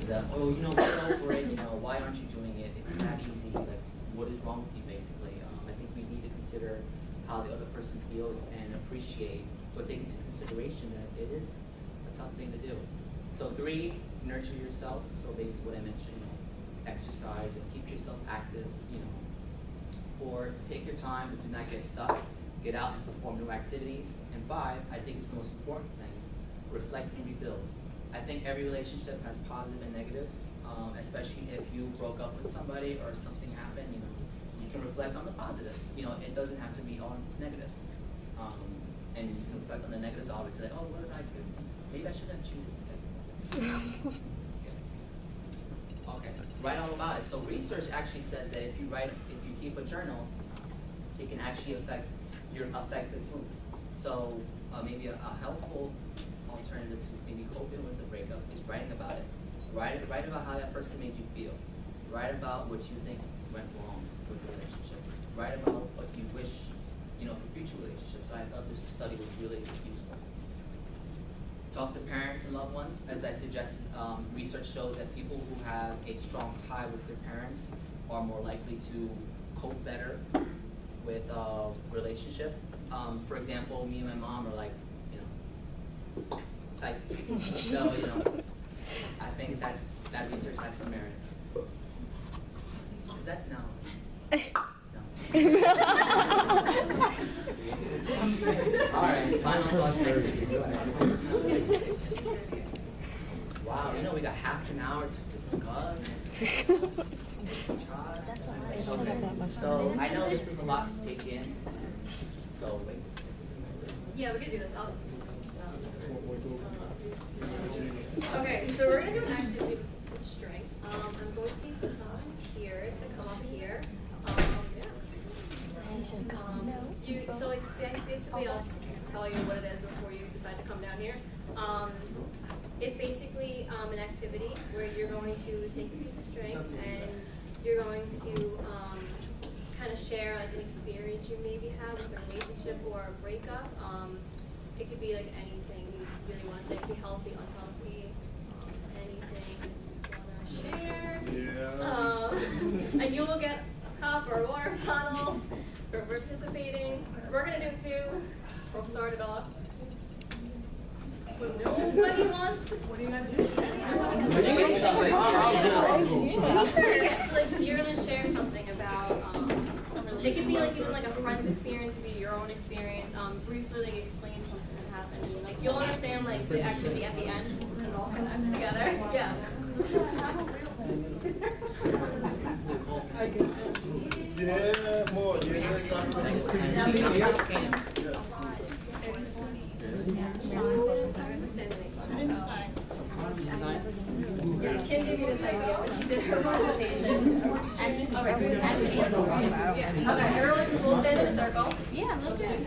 to them, oh, you know, get over it, you know, why aren't you doing it? It's that easy, like, what is wrong with you, basically? I think we need to consider how the other person feels and appreciate, or take into consideration that it is a tough thing to do. So 3, nurture yourself. So basically what I mentioned, you know, exercise and keep yourself active, you know. 4, take your time, but do not get stuck. Get out and perform new activities. And 5, I think it's the most important thing, reflect and rebuild. I think every relationship has positive and negatives, especially if you broke up with somebody or something happened, you know, you can reflect on the positives. You know, it doesn't have to be all negatives. And you can reflect on the negatives, obviously, like, oh, what did I do? Maybe I should have chosen. Okay, write all about it. So research actually says that if you keep a journal, it can actually affect your affective mood. So maybe a helpful alternative to maybe coping with the breakup is writing about it. Write about how that person made you feel. Write about what you think went wrong with the relationship. Write about what you wish, you know, for future relationships. So I thought this study was really useful. Talk to parents and loved ones. As I suggested, research shows that people who have a strong tie with their parents are more likely to cope better with relationship. For example, me and my mom are like, you know, type. So, you know, I think that research has some merit. Is that no? No. All right, final thoughts and activities. Wow, you know, we got half an hour to discuss. Okay. So I know this is a lot to take in. So wait. Yeah, we could do this. Okay, so we're gonna do an activity with some strength. I'm going to need some volunteers to come up here. So like basically I'll tell you what it is before you decide to come down here. It's basically an activity where you're going to take a piece of string and you're going to kind of share like an experience you maybe have with a relationship or a breakup. It could be like anything you really want to say. It could be healthy, unhealthy, anything you want to share. Yeah. And you will get a cup or a water bottle for participating. We're going to do it too. We'll start it off. But nobody wants to. What are you going to do? So like you're going to share something about, it could be like even like a friend's experience, it could be your own experience. Briefly like explain something that happened and like you'll understand like the activity at the end and it all connects together. Yeah. Yeah, more. Yes, Kim gave me this idea when she did her presentation. And okay, so okay, everyone will stand in a circle. Yeah, look at it.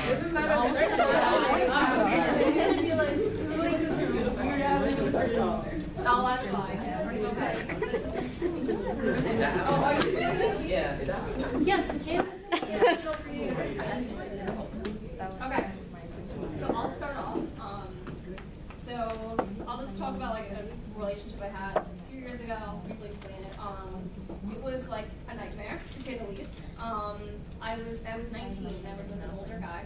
This is my oh, that's fine. Okay. Yes, Kim. Okay. So I'll start off. So I'll just talk about like a relationship I had a few years ago. I'll briefly explain it. It was like a nightmare, to say the least. I was 19. I was with an older guy,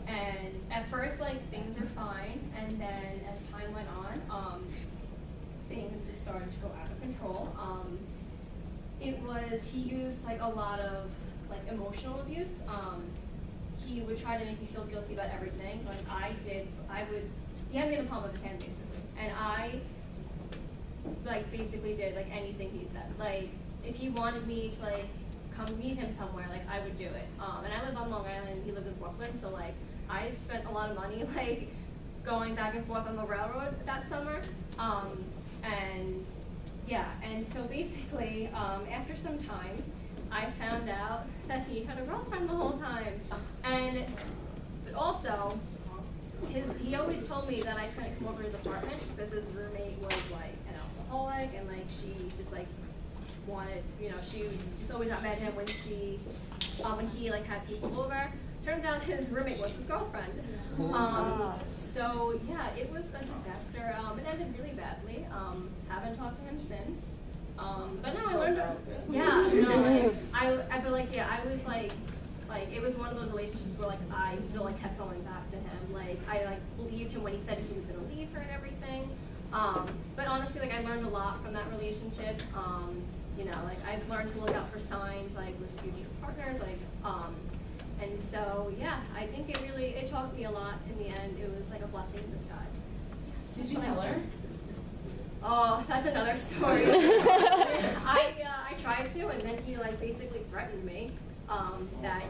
and at first like things were fine, and then as time went on, things just started to go out of control. He used like a lot of like emotional abuse. He would try to make me feel guilty about everything. Like he had me in the palm of his hand basically. And I like basically did like anything he said. Like if he wanted me to like come meet him somewhere, like I would do it. And I live on Long Island, he lived in Brooklyn, so like I spent a lot of money like going back and forth on the railroad that summer. And yeah, and so basically after some time, I found out that he had a girlfriend the whole time. But also, he always told me that I couldn't come over to his apartment because his roommate was like an alcoholic and like she just like wanted, you know, she just always got mad at him when he like had people over. Turns out his roommate was his girlfriend. So yeah, it was a disaster. It ended really bad. talked to him since. But no, I learned. Yeah, no, like, I feel like yeah, I was like it was one of those relationships where like I still like kept going back to him. Like I like believed him when he said he was gonna leave her and everything. But honestly, like I learned a lot from that relationship. You know, like I've learned to look out for signs like with future partners, like and so yeah, I think it taught me a lot in the end. It was like a blessing in disguise. Did you tell her? Oh, that's another story. I tried to, and then he like basically threatened me that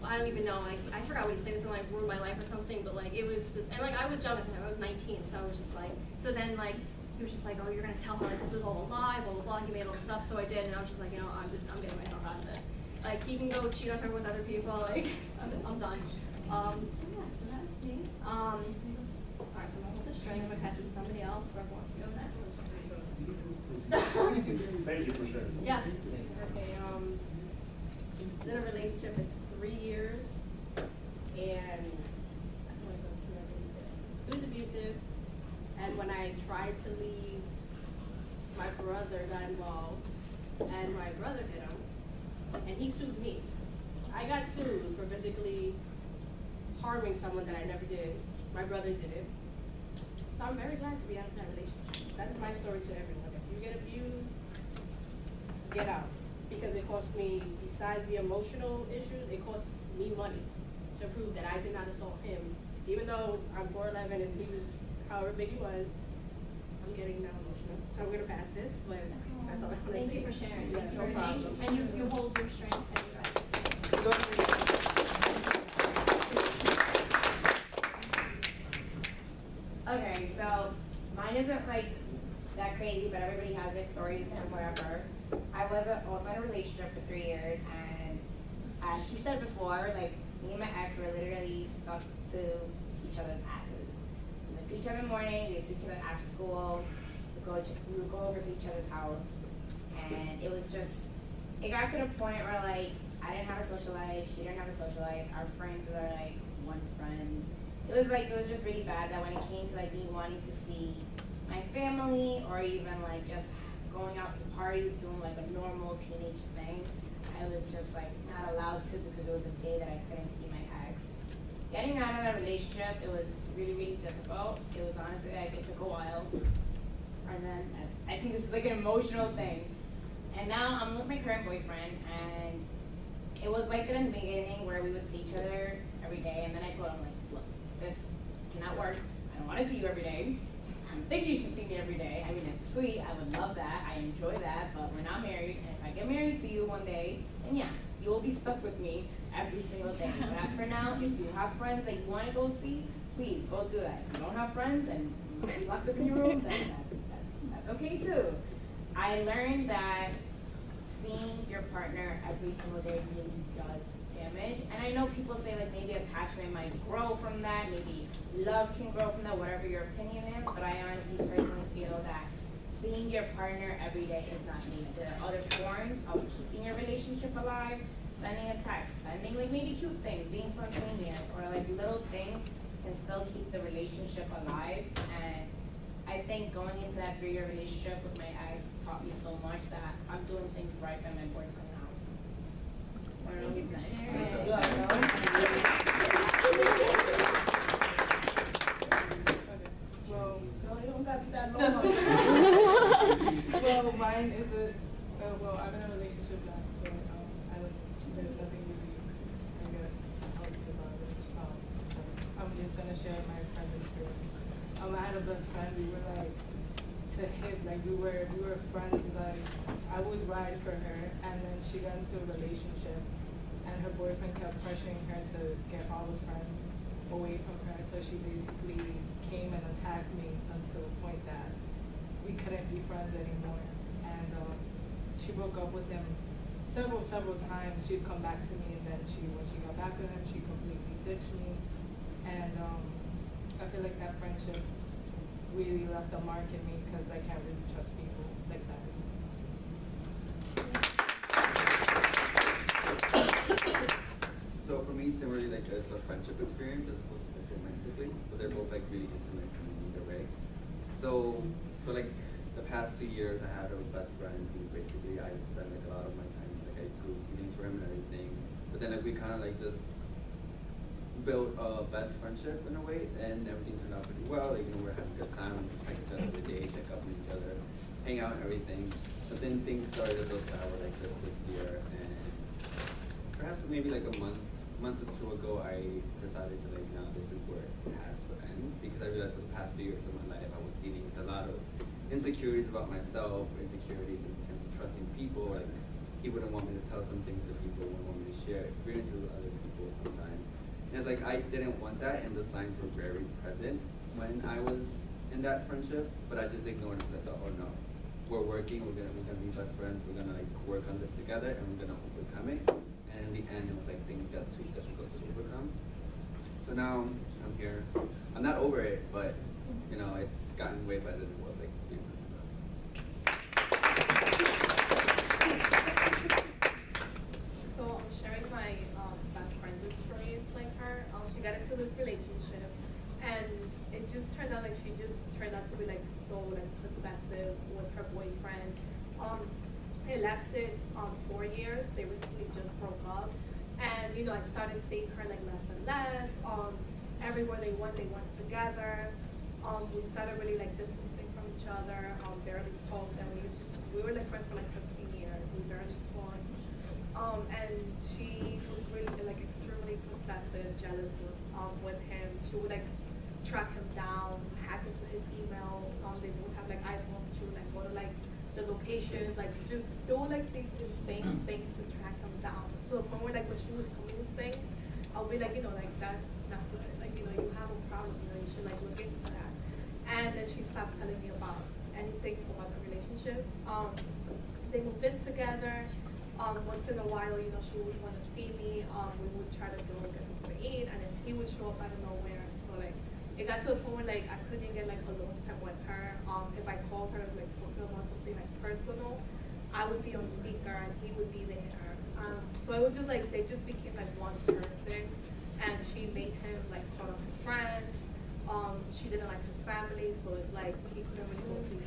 I don't even know, like I forgot what he said. It was something like ruin my life or something, but like it was just, and like I was young at the time. I was 19, so I was just like, so then like he was just like, oh, you're gonna tell her like this was all a lie, blah blah blah. He made all this up, so I did, and I was just like, you know, I'm getting myself out of this. Like he can go cheat on her with other people. Like I'm done. So yeah, so that's me. All right, so I'm gonna hold the string. I'm gonna pass it to somebody else. Whoever wants to go next. Thank you for sharing. Yeah. Okay, was in a relationship for 3 years, and it was abusive. And when I tried to leave, my brother got involved, and my brother hit him, and he sued me. I got sued for physically harming someone that I never did. My brother did it. So I'm very glad to be out of that relationship. That's my story to everyone. If you get abused, get out. Because it cost me, besides the emotional issues, it cost me money to prove that I did not assault him. Even though I'm 4'11" and he was however big he was, I'm getting now emotional. So I'm going to pass this, but that's all I want to say. Thank you for sharing. Yeah, no problem. And you hold your strength and your Okay, so mine isn't like that crazy, but everybody has their stories and whatever. I was also in a relationship for 3 years, and as she said before, like me and my ex were literally stuck to each other's asses. We would see each other in the morning, we would see each other after school, we would go over to each other's house, and it was just, it got to the point where like I didn't have a social life, she didn't have a social life, our friends were like one friend. It was just really bad that when it came to like me wanting to see my family or even like just going out to parties, doing like a normal teenage thing, I was just like not allowed to because it was a day that I couldn't see my ex. Getting out of that relationship, it was really, really difficult. It was honestly like it took a while. And then I think this is like an emotional thing. And now I'm with my current boyfriend, and it was like in the beginning where we would see each other every day, and then I told him like, look, this cannot work. I don't want to see you every day. I don't think you should see me every day. I mean, it's sweet. I would love that. I enjoy that, but we're not married. And if I get married to you one day, then yeah, you will be stuck with me every single day. But as for now, if you have friends that you want to go see, please go do that. If you don't have friends and you want to be locked up in your room, then that's okay too. I learned that seeing your partner every single day really does damage. And I know people say like maybe attachment might grow from that, maybe love can grow from that, whatever your opinion is, but I honestly personally feel that seeing your partner every day is not needed. There are other forms of keeping your relationship alive, sending a text, sending like maybe cute things, being spontaneous, or like little things can still keep the relationship alive. And I think going into that 3-year relationship with my ex taught me so much that I'm doing things right by my boyfriend now. I don't know if he's nice. Well, No, you don't got to be that long. well, mine is well, I'm in a relationship now, so there's nothing really, I guess, I'll think about it. So I'm just gonna share my friend's experience. I had a best friend. We were like to hit, like we were friends. Like I would ride for her, and then she got into a relationship, and her boyfriend kept pressuring her to get all the friends away from her. So she basically came and attacked me until the point that we couldn't be friends anymore. And she broke up with him several times. She'd come back to me, and then when she got back with him, she completely ditched me. And I feel like that friendship really left a mark in me because I can't really trust people like that anymore. So for me, similarly, like it's a friendship experience as opposed to like romantically, but they're both like really intimate in either way. So for like the past 2 years, I had a best friend who basically I spent like a lot of my time, like I grew feelings for him and everything. But then like we kind of like just built a best friendship in a way, and everything turned out pretty well. Like, you know, we're having a good time, we text each other every day, check up on each other, hang out and everything. But then things started to go sour like this year, and perhaps maybe like a month or two ago, I decided to like, now this is where it has to end, because I realized for the past 2 years of my life, I was dealing with a lot of insecurities about myself, insecurities in terms of trusting people. Like, he wouldn't want me to tell some things to people, wouldn't want me to share experiences with other people sometimes. And it's like, I didn't want that, and the signs were very present when I was in that friendship, but I just ignored it. I thought, oh no, we're working, we're gonna be best friends, we're gonna like work on this together, and we're gonna overcome it. And in the end, it was like things got too difficult to overcome. So now I'm here. I'm not over it, but you know, it's gotten way better than it was like 3 months ago. So I'm sharing my best friend's experience like her. She got into this relationship, and it just turned out like she just turned out to be like so like possessive with her boyfriend. It lasted 4 years. They recently just broke up, and you know I started seeing her like less and less. Everywhere they went together. We started really like distancing from each other. Barely talked, and we were like friends for like 15 years. We barely talked. And she was really like extremely possessive, jealous with him. She would like track him down, hack into his email. They would have like iPhones. She would like go to like the locations, like just do like these insane things to track him down. To the point where like when she would tell me these things, I'll be like, you know, like that's not good. Like, you know, you have a problem, you know, you should like look into that. And then she stopped telling me about anything about the relationship. They moved in together. Once in a while, you know, she would want to see me. We would try to go get something to eat, and then he would show up out of nowhere. So like, it got to the point where like I couldn't get like alone time with her. If I called her like for something like personal, I would be on speaker and he would be there. So it was just like they just became like one person, and she made him like part of his friends. She didn't like his family, so it's like he couldn't really go see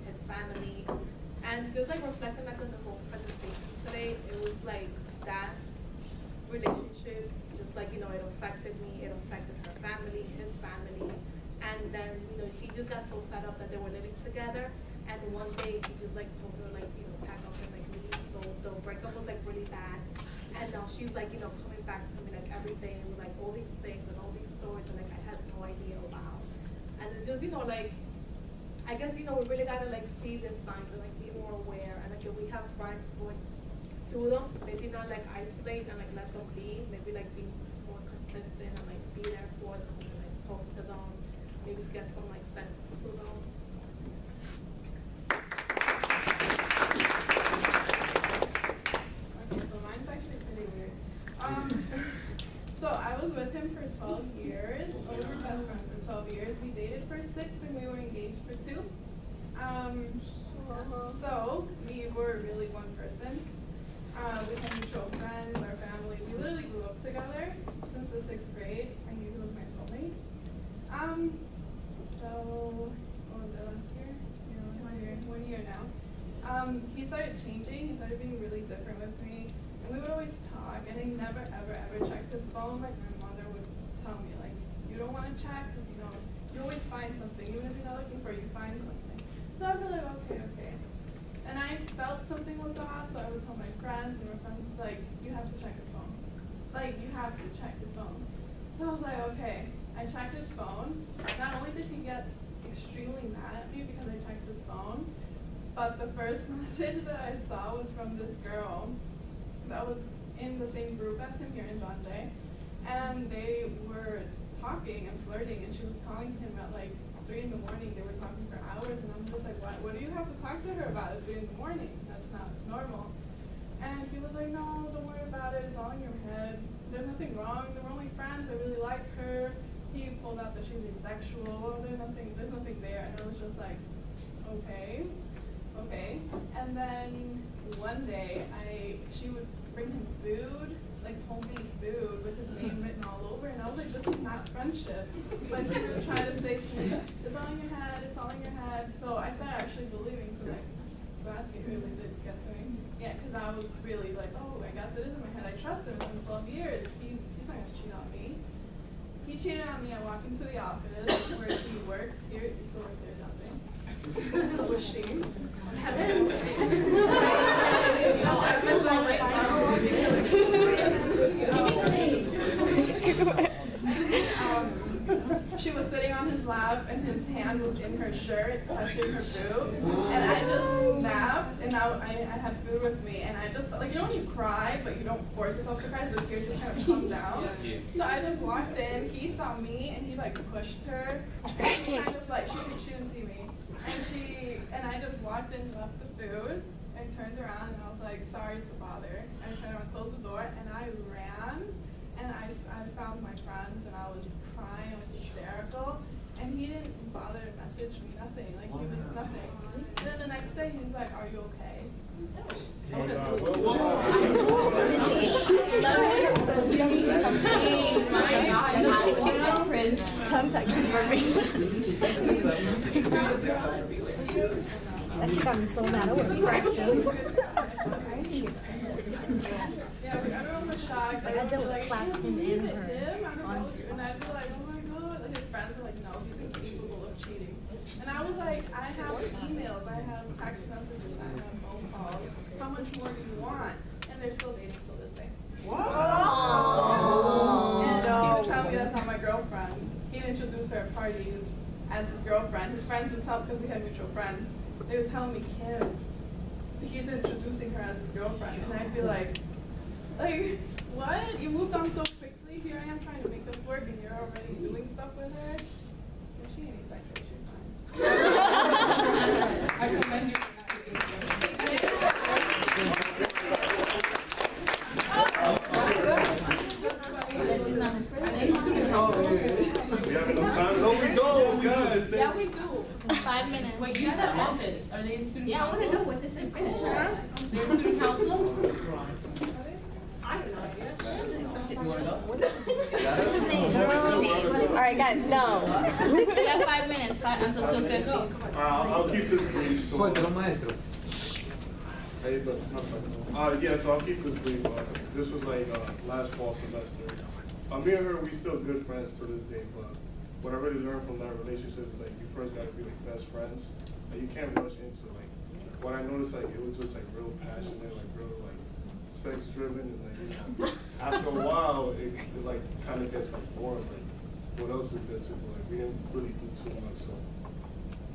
his family. And just like reflecting back on the whole presentation today, it was like that relationship, just like, you know, it affected me, it affected her family, his family. And then, you know, he just got so fed up that they were living together. And one day he just like told her like, you know, pack up and like leave. So the breakup was like really bad. And now she's like, you know, coming back to me like every day with like all these things and all these stories and like I had no idea about. And it's just, you know, like, I guess, you know, we really gotta like see the signs and like be more aware. And like if we have friends going through them, maybe not like isolate and like let them be, maybe like be more consistent and like be there for them and like talk to them, maybe get some like sense to them. Okay, so mine's actually pretty weird. So I was with him for 12 years. We were best friends for 12 years. We dated for 6 and we were engaged for 2. So we were really one person. We had mutual friends, our family. We literally grew up together since the 6th grade, and he was my soulmate. So what was it, last year? Yeah, 1 year now. He started changing. He started being really different with me, and we would always talk. And he never, ever, ever checked his phone. Like my mother would tell me, like, you don't want to check because you always find something, even if you're not looking for it, you find something. So I'd be like, okay. And I felt something was off, so I would tell my friends, and my friends was like, you have to check his phone. Like, you have to check his phone. So I was like, okay. I checked his phone. Not only did he get extremely mad at me because I checked his phone, but the first message that I saw was from this girl that was in the same group as him here in John Jay. And they were talking and flirting, and she was calling him at like 3 in the morning. They were talking for hours, and I'm just like, what do you have to talk to her about at 3 in the morning? That's not normal. And he was like, no, don't worry about it. It's all in your head. There's nothing wrong. They were only friends. I really like her. He pulled out that she was asexual. Well, there's nothing there. And I was just like, okay. And then one day, she would bring him food, like homemade food with his name written all over, and I was like, this is not friendship. But he was trying to say to me, it's all in your head, it's all in your head. So I started actually believing pushing. She was sitting on his lap and his hand was in her shirt touching her boob, and I just snapped, and I had food with me, and I just felt like, you know when you cry but you don't force yourself to cry, the tears just kind of come down. So I just walked in, he saw me and he like pushed her, and she kind of like, she didn't see me, and I just walked in, left the food, and turned around and I was like, sorry to bother. I turned around, closed the door, and I ran, and I found my friends, and I was crying, I was hysterical, and he didn't bother to message me, nothing, like he was nothing. And then the next day he was like, are you okay? Contact information. That shit got me so mad. I would have cracked him. Yeah, everyone was shocked. Like, I dealt with like, clapped him "You and hit her him?" on And I'd be like, oh my god. Like, his friends were like, no, he's incapable of cheating. And I was like, I have emails, I have text messages, I have phone calls. How much more do you want? And they're still dating till this day. And he was telling me that's not my girlfriend. He'd introduce her at parties as his girlfriend. His friends would tell, because we had mutual friends, they would tell me, Kim, he's introducing her as his girlfriend. And I'd be like, what? You moved on so quickly. Here I am trying to make this work, and you're already doing stuff with her. And she ain't exactly. She's fine. I commend you We have enough time? No, we don't, guys. Yeah, we do. 5 minutes. Wait, you said office. Are they in student Yeah, I council? wanna know what this is. Finish. They're in student council? I have no idea. You wanna go? What's his name? All right, guys, no. We have 5 minutes until 2:50. I'll keep this brief. So, yeah, so I'll keep this brief. This was like last fall semester. Me and her, we still good friends to this day, but what I really learned from that relationship is like you first gotta be like best friends. Like you can't rush into it. Like what I noticed, like it was just like real passionate, like real like sex driven, and like you know, after a while it like kind of gets like boring. Like what else is there to do? Like we didn't really do too much.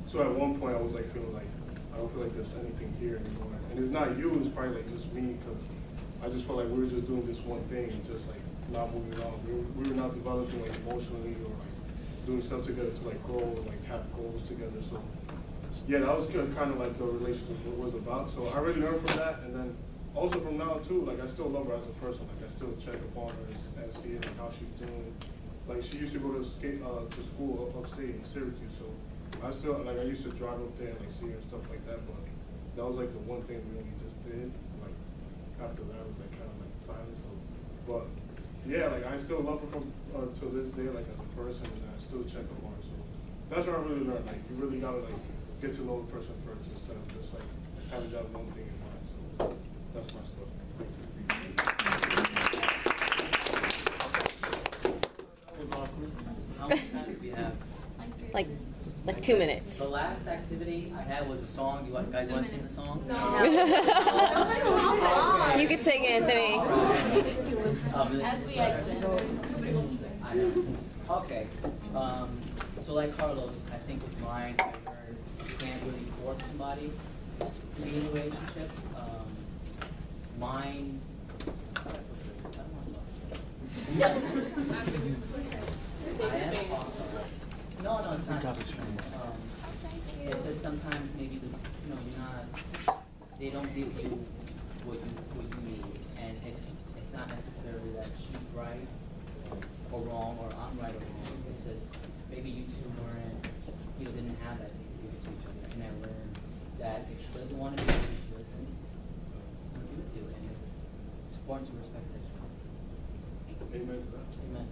So at one point I was like feeling like I don't feel like there's anything here anymore. And it's not you, it's probably like just me, because I just felt like we were just doing this one thing and just like not moving on. We were not developing like emotionally or like doing stuff together to like grow or like have goals together. So yeah, that was kind of like the relationship was about. So I really learned from that, and then also from now too, like I still love her as a person. Like I still check upon her and see like how she's doing. Like she used to go to school upstate in Syracuse, so I still like I used to drive up there and like see her and stuff like that. But that was like the one thing we only just did. Like after that it was like kind of like silent. So, but yeah, like I still love her from to this day, like as a person, and I still check upon her. So that's what I really learned. Like you really gotta like get to know the person first instead of just like having that one thing in mind. So that's my stuff. That was awkward. How much time do we have? Like 2 minutes. The last activity I had was a song. You guys want to sing the song? You could sing, Anthony. As we exit. I know. Okay. So like Carlos, I think with mine, I learned you can't really force somebody to be in a relationship. Mine. I am awesome. No, it's not. It's just sometimes maybe you're not. They don't give you what you need, and it's not necessarily that she's right or wrong, or I'm right or wrong. It's just maybe you two weren't, didn't have that thing to give to each other, and I learned that if she doesn't want to be with you, then don't be with you, and it's important to respect that. Amen to that. Amen.